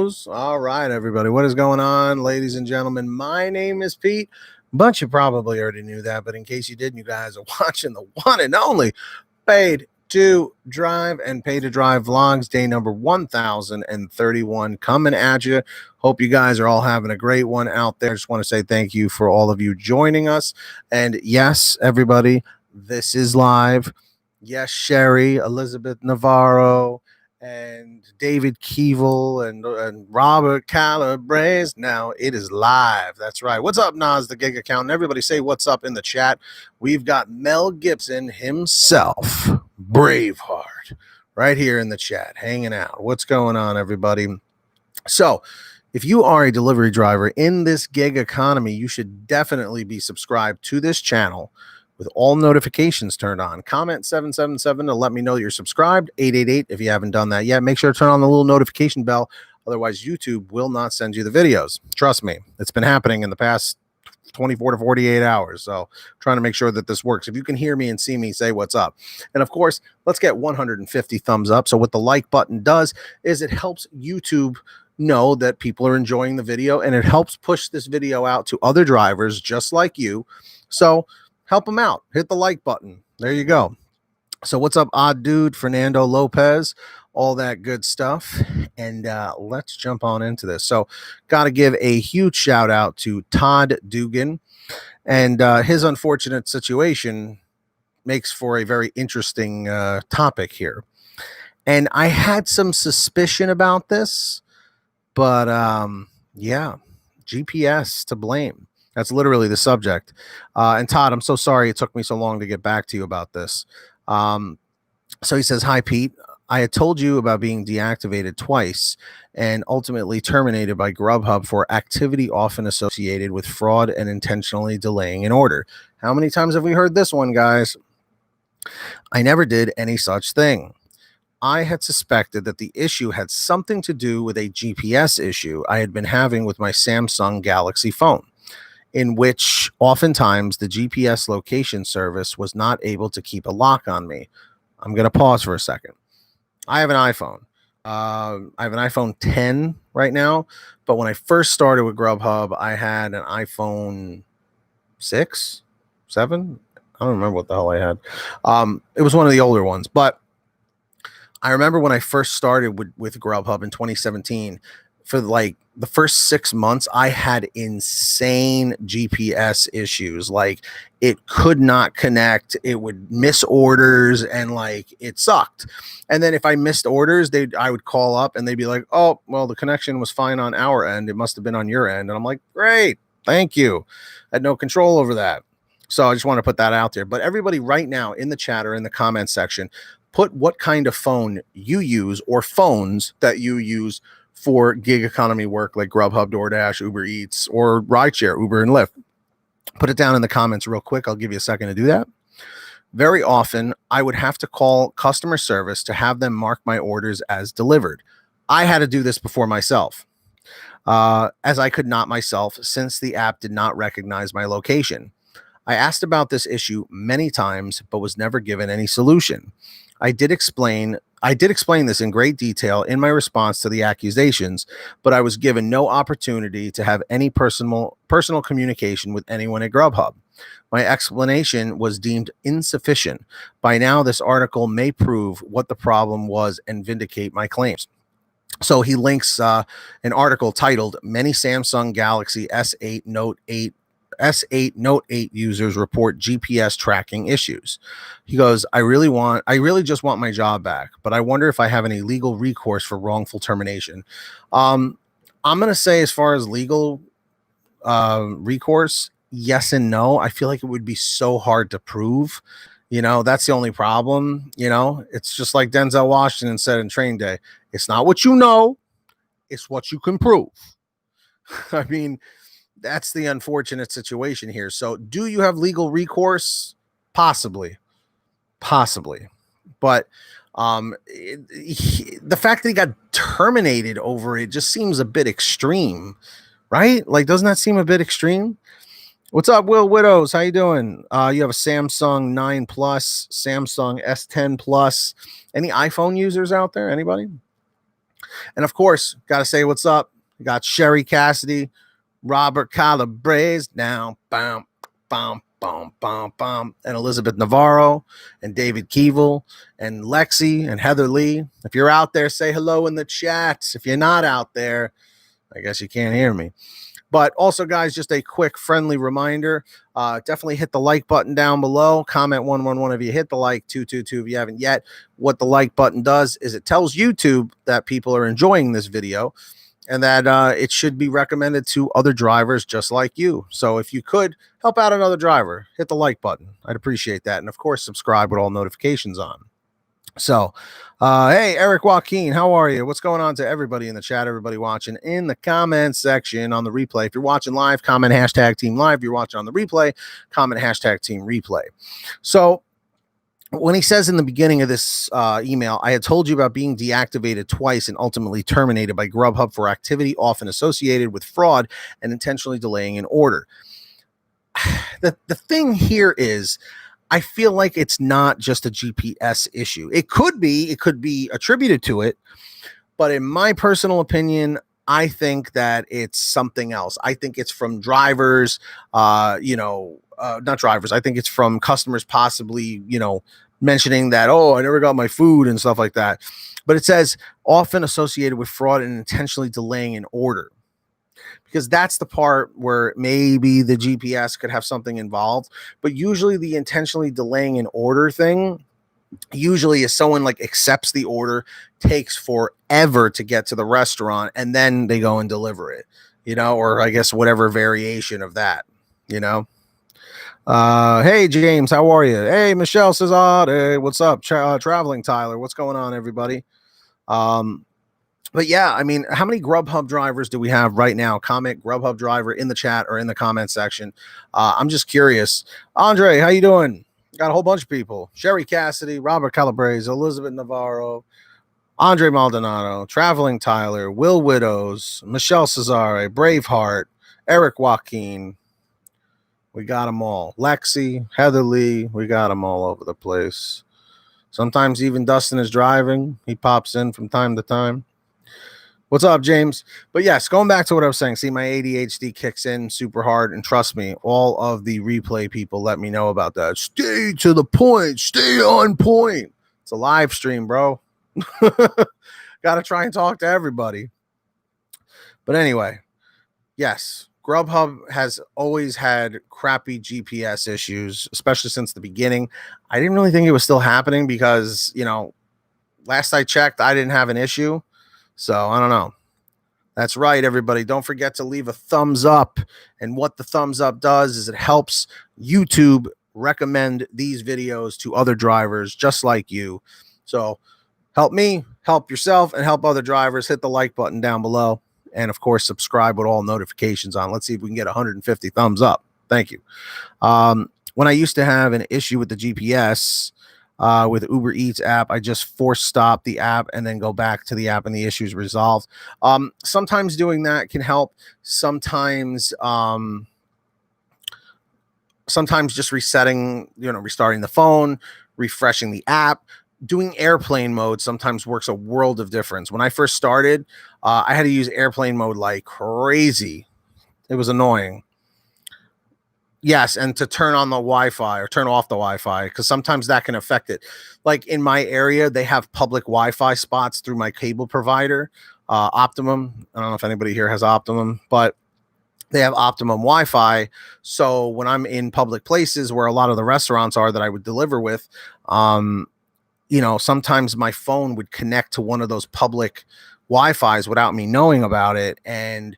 Widows. All right, everybody. What is going on, ladies and gentlemen? My name is Pete, but you probably already knew that. But in case you didn't, you guys are watching the one and only Paid to Drive and Pay to Drive Vlogs, day number 1031 coming at you. Hope you guys are all having a great one out there. Just want to say thank you for all of you joining us. And yes, everybody, this is live. Yes, Sherry, Elizabeth Navarro, and David Keevel and Robert Calabrese. Now it is live. That's right. What's up, Nas, the gig accountant? Everybody say what's up in the chat. We've got Mel Gibson himself, Braveheart, right here in the chat, hanging out. What's going on, everybody? So if you are a delivery driver in this gig economy, you should definitely be subscribed to this channel with all notifications turned on. Comment 777 to let me know you're subscribed. 888 if you haven't done that yet. Make sure to turn on the little notification bell. Otherwise, YouTube will not send you the videos. Trust me, it's been happening in the past 24 to 48 hours. So trying to make sure that this works. If you can hear me and see me, say what's up. And of course, let's get 150 thumbs up. So what the like button does is it helps YouTube know that people are enjoying the video, and it helps push this video out to other drivers just like you. So help them out. Hit the like button. There you go. So what's up, Odd Dude, Fernando Lopez, all that good stuff. And let's jump on into this. So got to give a huge shout out to Todd Dugan. And his unfortunate situation makes for a very interesting topic here. And I had some suspicion about this, but yeah, GPS to blame. That's literally the subject. And Todd, I'm so sorry it took me so long to get back to you about this. So he says, hi, Pete. I had told you about being deactivated twice and ultimately terminated by GRUBHUB for activity often associated with fraud and intentionally delaying an order. How many times have we heard this one, guys? I never did any such thing. I had suspected that the issue had something to do with a GPS issue I had been having with my Samsung Galaxy phone, in which oftentimes the GPS location service was not able to keep a lock on me. I'm going to pause for a second. I have an iPhone. I have an iPhone 10 right now, but when I first started with GRUBHUB, I had an iPhone 6, 7. I don't remember what the hell I had. It was one of the older ones, but I remember when I first started with GRUBHUB in 2017, for like the first 6 months, I had insane GPS issues. Like it could not connect. It would miss orders and like it sucked. And then if I missed orders, I would call up and they'd be like, oh, well, the connection was fine on our end. It must have been on your end. And I'm like, great, thank you. I had no control over that. So I just want to put that out there. But everybody right now in the chat or in the comment section, put what kind of phone you use or phones that you use for gig economy work like GRUBHUB, DoorDash, UberEATS, or rideshare, Uber and Lyft. Put it down in the comments real quick. I'll give you a second to do that. Very often, I would have to call customer service to have them mark my orders as delivered. I had to do this before myself, as I could not myself since the app did not recognize my location. I asked about this issue many times, but was never given any solution. I did explain this in great detail in my response to the accusations, but I was given no opportunity to have any personal communication with anyone at GRUBHUB. My explanation was deemed insufficient. By now, this article may prove what the problem was and vindicate my claims. So he links an article titled "Many Samsung Galaxy S8 Note 8 Note 8 users report GPS tracking issues." He goes, I really just want my job back, but I wonder if I have any legal recourse for wrongful termination. I'm going to say, as far as legal recourse, yes and no. I feel like it would be so hard to prove. You know, that's the only problem. You know, it's just like Denzel Washington said in Training Day. It's not what you know, it's what you can prove. I mean, that's the unfortunate situation here. So do you have legal recourse? Possibly. But the fact that he got terminated over it just seems a bit extreme, right? Like, doesn't that seem a bit extreme? What's up, Will Widows? How you doing? You have a Samsung 9 Plus, Samsung S10 Plus. Any iPhone users out there? Anybody? And of course, got to say what's up. We got Sherry Cassidy, Robert Calabrese now, bam, bam, bam, bam, bam, and Elizabeth Navarro and David Keevel and Lexi and Heather Lee. If you're out there, say hello in the chat. If you're not out there, I guess you can't hear me. But also, guys, just a quick friendly reminder, definitely hit the like button down below. Comment 111 if you hit the like, 222 if you haven't yet. What the like button does is it tells YouTube that people are enjoying this video and that it should be recommended to other drivers just like you. So if you could help out another driver, hit the like button. I'd appreciate that. And of course, subscribe with all notifications on. So, hey, Eric Joaquin, how are you? What's going on to everybody in the chat, everybody watching in the comments section on the replay? If you're watching live, comment hashtag team live. If you're watching on the replay, comment hashtag team replay. So when he says in the beginning of this email, I had told you about being deactivated twice and ultimately terminated by GRUBHUB for activity often associated with fraud and intentionally delaying an order. The thing here is, I feel like it's not just a GPS issue. It could be attributed to it, but in my personal opinion, I think that it's something else. I think it's from drivers, not drivers. I think it's from customers possibly, mentioning that, oh, I never got my food and stuff like that. But it says often associated with fraud and intentionally delaying an order. Because that's the part where maybe the GPS could have something involved, but usually the intentionally delaying an order thing usually is someone like accepts the order, takes forever to get to the restaurant, and then they go and deliver it, or I guess whatever variation of that, Hey, James, how are you? Hey, Michelle says, hey, what's up? Traveling Tyler, what's going on, everybody? But yeah, I mean, how many GRUBHUB drivers do we have right now? Comment GRUBHUB driver in the chat or in the comment section. I'm just curious. Andre, how you doing? Got a whole bunch of people. Sherry Cassidy, Robert Calabrese, Elizabeth Navarro, Andre Maldonado, Traveling Tyler, Will Widows, Michelle Cesare, Braveheart, Eric Joaquin. We got them all. Lexi, Heather Lee, we got them all over the place. Sometimes even Dustin is driving. He pops in from time to time. What's up, James? But yes, going back to what I was saying, see, my ADHD kicks in super hard, and trust me, all of the replay people let me know about that. Stay to the point. Stay on point. It's a live stream, bro. Got to try and talk to everybody. But anyway, yes, GRUBHUB has always had crappy GPS issues, especially since the beginning. I didn't really think it was still happening because, last I checked, I didn't have an issue. So I don't know. That's right, everybody. Don't forget to leave a thumbs up. And what the thumbs up does is it helps YouTube recommend these videos to other drivers just like you. So help me, help yourself, and help other drivers. Hit the like button down below. And of course, subscribe with all notifications on. Let's see if we can get 150 thumbs up. Thank you. When I used to have an issue with the GPS, with UberEATS app, I just force stop the app and then go back to the app and the issue is resolved. Sometimes doing that can help. Sometimes just resetting, restarting the phone, refreshing the app, doing airplane mode sometimes works a world of difference. When I first started, I had to use airplane mode like crazy. It was annoying. Yes, and to turn on the Wi-Fi or turn off the Wi-Fi, because sometimes that can affect it. Like in my area, they have public Wi-Fi spots through my cable provider, Optimum. I don't know if anybody here has Optimum, but they have Optimum Wi-Fi. So when I'm in public places where a lot of the restaurants are that I would deliver with, sometimes my phone would connect to one of those public Wi-Fis without me knowing about it, and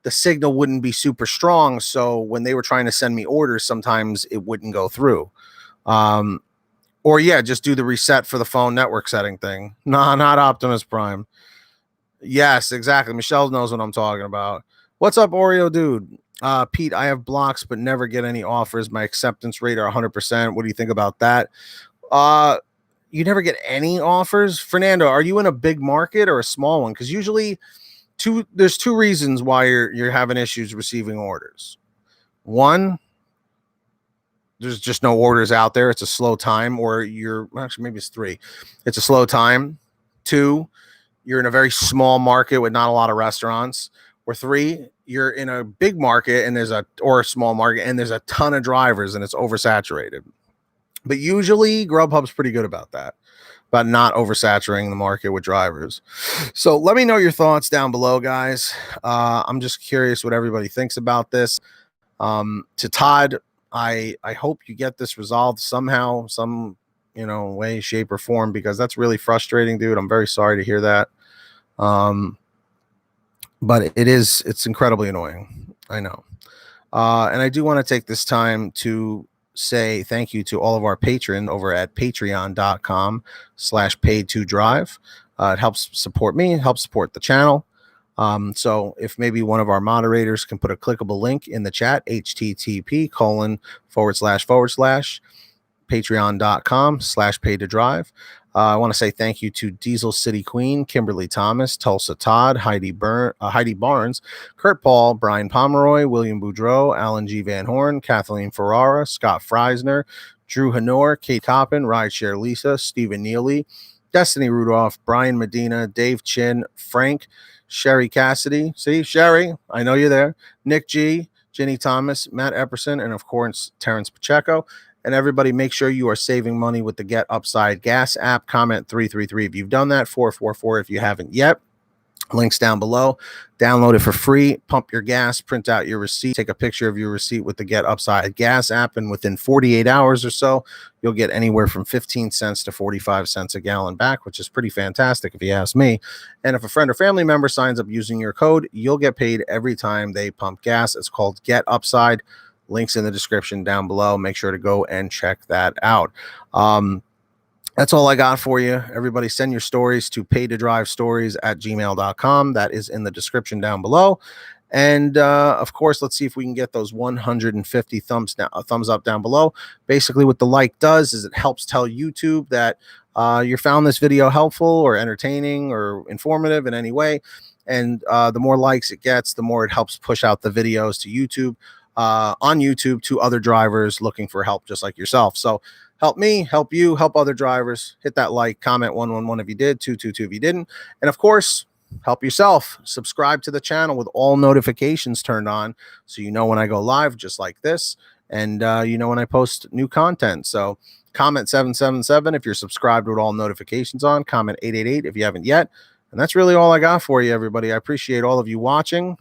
the signal wouldn't be super strong. So when they were trying to send me orders, sometimes it wouldn't go through. Or yeah, just do the reset for the phone network setting thing. No, not Optimus Prime. Yes, exactly. Michelle knows what I'm talking about. What's up, Oreo dude? Pete, I have blocks, but never get any offers. My acceptance rate are 100%. What do you think about that? You never get any offers? Fernando, are you in a big market or a small one? Because usually there's two reasons why you're having issues receiving orders. One, there's just no orders out there. It's a slow time, or actually maybe it's three. It's a slow time. Two, you're in a very small market with not a lot of restaurants. Or 3, you're in a big market and or a small market and there's a ton of drivers and it's oversaturated. But usually Grubhub's pretty good about that, about not oversaturating the market with drivers. So let me know your thoughts down below, guys. I'm just curious what everybody thinks about this. To Todd, I hope you get this resolved somehow, some way, shape, or form, because that's really frustrating, dude. I'm very sorry to hear that. But it's incredibly annoying. I know. And I do want to take this time to say thank you to all of our patrons over at patreon.com/paid2drive. It helps support me, helps support the channel. So if maybe one of our moderators can put a clickable link in the chat, http://patreon.com/paid2drive. I want to say thank you to Diesel City Queen, Kimberly Thomas, Tulsa Todd, Heidi Barnes, Kurt Paul, Brian Pomeroy, William Boudreau, Alan G. Van Horn, Kathleen Ferrara, Scott Freisner, Drew Hanor, Kate Coppin, Rideshare Lisa, Stephen Neely, Destiny Rudolph, Brian Medina, Dave Chin, Frank, Sherry Cassidy. See, Sherry, I know you're there. Nick G, Jenny Thomas, Matt Epperson, and of course, Terrence Pacheco. And everybody, make sure you are saving money with the Get Upside Gas app. Comment 333 if you've done that, 444 if you haven't yet. Links down below. Download it for free. Pump your gas, print out your receipt, take a picture of your receipt with the Get Upside Gas app, and within 48 hours or so, you'll get anywhere from 15 cents to 45 cents a gallon back, which is pretty fantastic if you ask me. And if a friend or family member signs up using your code, you'll get paid every time they pump gas. It's called Get Upside. Links in the description down below. Make sure to go and check that out. That's all I got for you. Everybody, send your stories to paid2drivestories@gmail.com. That is in the description down below. And of course, let's see if we can get those 150 thumbs up down below. Basically, what the like does is it helps tell YouTube that you found this video helpful or entertaining or informative in any way. And the more likes it gets, the more it helps push out the videos to YouTube, on YouTube, to other drivers looking for help just like yourself. So help me, help you, help other drivers. Hit that like, comment 111 if you did, 222 if you didn't. And of course, help yourself. Subscribe to the channel with all notifications turned on so you know when I go live just like this, and you know when I post new content. So comment 777 if you're subscribed with all notifications on. Comment 888 if you haven't yet. And that's really all I got for you, everybody. I appreciate all of you watching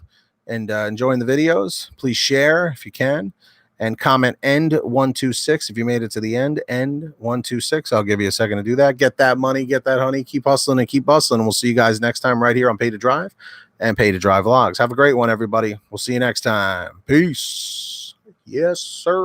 and enjoying the videos. Please share if you can, and comment end 126 if you made it to the end. End 126. I'll give you a second to do that. Get that money, get that honey. Keep hustling and keep bustling. And we'll see you guys next time right here on Pay to Drive and Pay to Drive Vlogs. Have a great one, everybody. We'll see you next time. Peace. Yes, sir.